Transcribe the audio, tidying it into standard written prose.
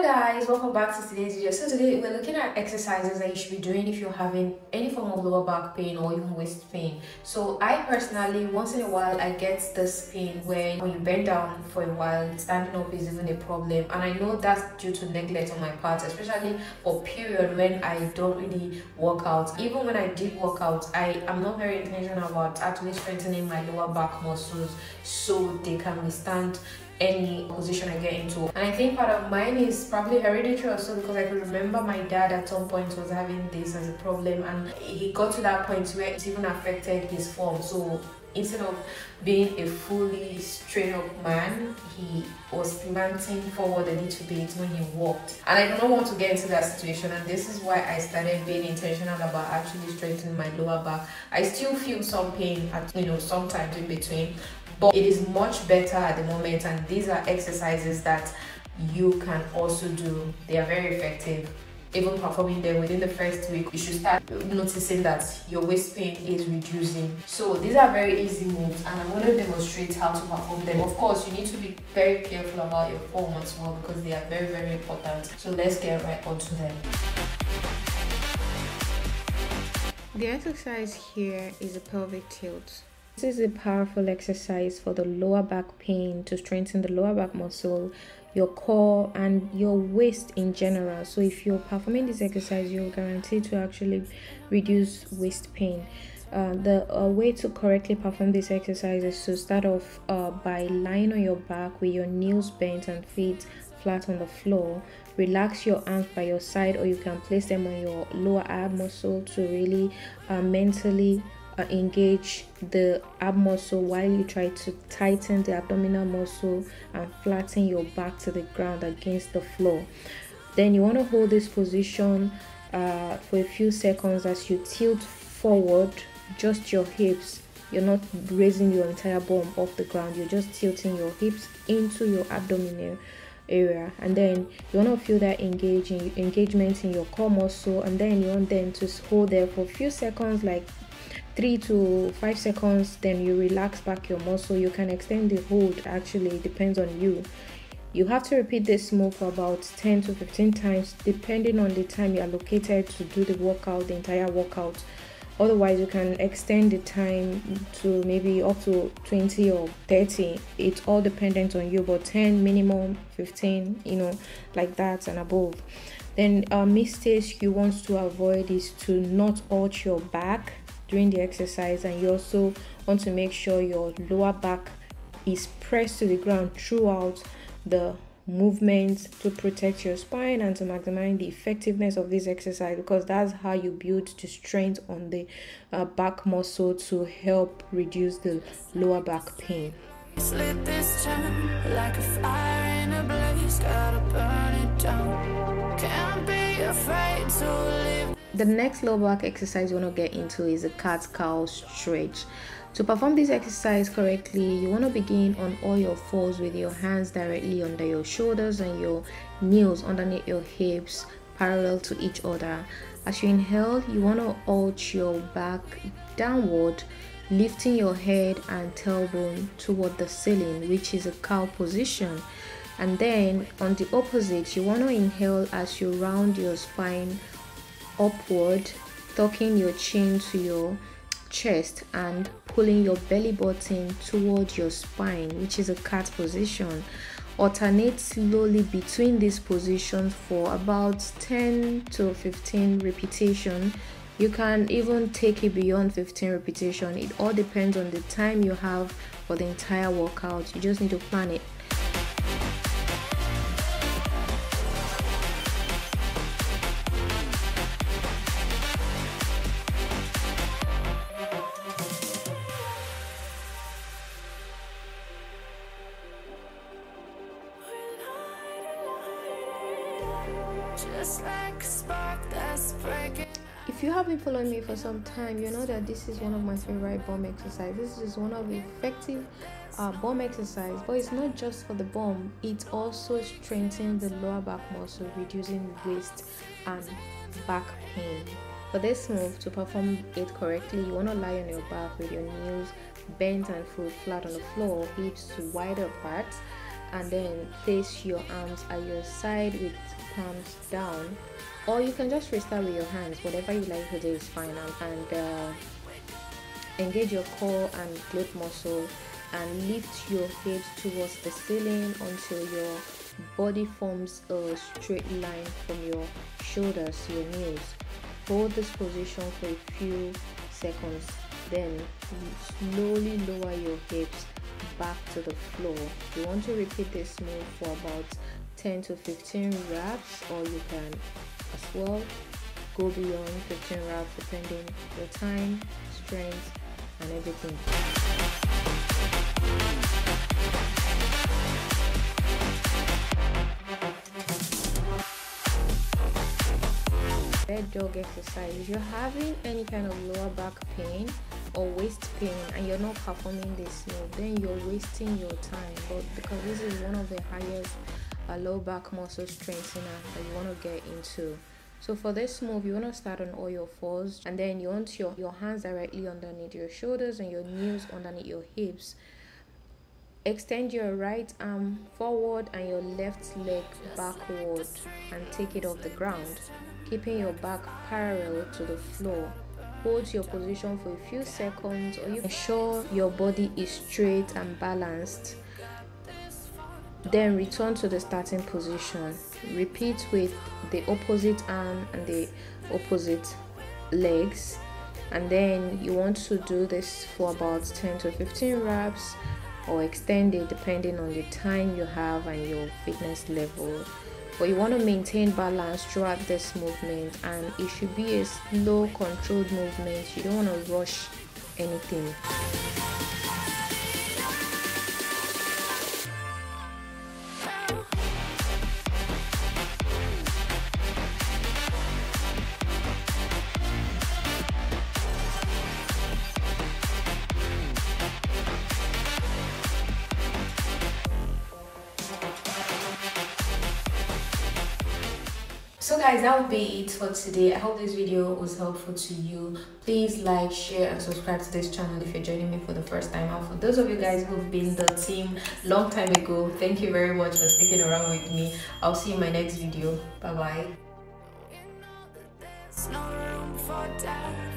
guys, welcome back to today's video. So today we're looking at exercises that you should be doing if you're having any form of lower back pain or even waist pain. So I personally, once in a while, I get this pain where when you bend down for a while, standing up is even a problem, and I know that's due to neglect on my part, especially for period when I don't really work out. Even when I did work out, I am not very intentional about actually strengthening my lower back muscles so they can withstand any position I get into. And I think part of mine is probably hereditary also, because I could remember my dad at some point was having this as a problem, and he got to that point where it even affected his form. So instead of being a fully straight up man, he was slanting forward a little bit when he walked, and I don't want to get into that situation. And this is why I started being intentional about actually strengthening my lower back. I still feel some pain at sometimes in between, but it is much better at the moment, and these are exercises that you can also do. They are very effective. Even performing them within the first week, you should start noticing that your waist pain is reducing. So these are very easy moves, and I'm going to demonstrate how to perform them. Of course, you need to be very careful about your form as well, because they are very, very important. So let's get right onto them. The exercise here is a pelvic tilt. This is a powerful exercise for the lower back pain, to strengthen the lower back muscle, your core, and your waist in general. So if you're performing this exercise, you're guaranteed to actually reduce waist pain. The way to correctly perform this exercise is to start off by lying on your back with your knees bent and feet flat on the floor. Relax your arms by your side, or you can place them on your lower ab muscle to really mentally engage the ab muscle while you try to tighten the abdominal muscle and flatten your back to the ground against the floor. Then you want to hold this position for a few seconds as you tilt forward just your hips. You're not raising your entire bum off the ground, you're just tilting your hips into your abdominal area, and then you want to feel that engagement in your core muscle, and then you want them to hold there for a few seconds, like 3 to 5 seconds. Then you relax back your muscle. You can extend the hold, actually it depends on you. You have to repeat this move for about 10 to 15 times depending on the time you allocated to do the workout, the entire workout. Otherwise, you can extend the time to maybe up to 20 or 30. It's all dependent on you, but 10 minimum, 15, like that and above. Then mistakes you want to avoid is to not arch your back during the exercise, and you also want to make sure your lower back is pressed to the ground throughout the movement to protect your spine and to maximize the effectiveness of this exercise, because that's how you build the strength on the back muscle to help reduce the lower back pain. Let this turn like a fire in a blaze, gotta burn it down. Can't be afraid to live. The next lower back exercise you want to get into is a cat-cow stretch. To perform this exercise correctly, you want to begin on all your fours with your hands directly under your shoulders and your knees underneath your hips parallel to each other. As you inhale, you want to arch your back downward, lifting your head and tailbone toward the ceiling, which is a cow position. And then on the opposite, you want to inhale as you round your spine upward, tucking your chin to your chest and pulling your belly button towards your spine, which is a cat position. Alternate slowly between these positions for about 10 to 15 repetitions. You can even take it beyond 15 repetitions. It all depends on the time you have for the entire workout. You just need to plan it. Just like a spark that's breaking. If you have been following me for some time, you know that this is one of my favorite bum exercises. This is one of the effective bum exercise, but it's not just for the bum. It also strengthens the lower back muscle, reducing waist and back pain. For this move, to perform it correctly, you want to lie on your back with your knees bent and foot flat on the floor, hips wide apart, and then place your arms at your side with palms down, or you can just restart with your hands. Whatever you like to do is fine. And engage your core and glute muscle and lift your hips towards the ceiling until your body forms a straight line from your shoulders to your knees. Hold this position for a few seconds, then slowly lower your hips back to the floor. You want to repeat this move for about 10 to 15 reps, or you can as well go beyond 15 reps depending your time, strength, and everything. Red dog exercise. If you're having any kind of lower back pain or waist pain and you're not performing this move, then you're wasting your time. But because this is one of the highest low back muscle strengthener that you want to get into. So for this move, you want to start on all your fours, and then you want your hands directly underneath your shoulders and your knees underneath your hips. Extend your right arm forward and your left leg backward and take it off the ground, keeping your back parallel to the floor. Hold your position for a few seconds, or you ensure your body is straight and balanced. Then return to the starting position. Repeat with the opposite arm and the opposite legs, and then you want to do this for about 10 to 15 reps, or extend it depending on the time you have and your fitness level. But you want to maintain balance throughout this movement, and it should be a slow, controlled movement. You don't want to rush anything. So guys, that would be it for today. I hope this video was helpful to you. Please like, share, and subscribe to this channel if you're joining me for the first time. And for those of you guys who've been the team long time ago, thank you very much for sticking around with me. I'll see you in my next video. Bye bye.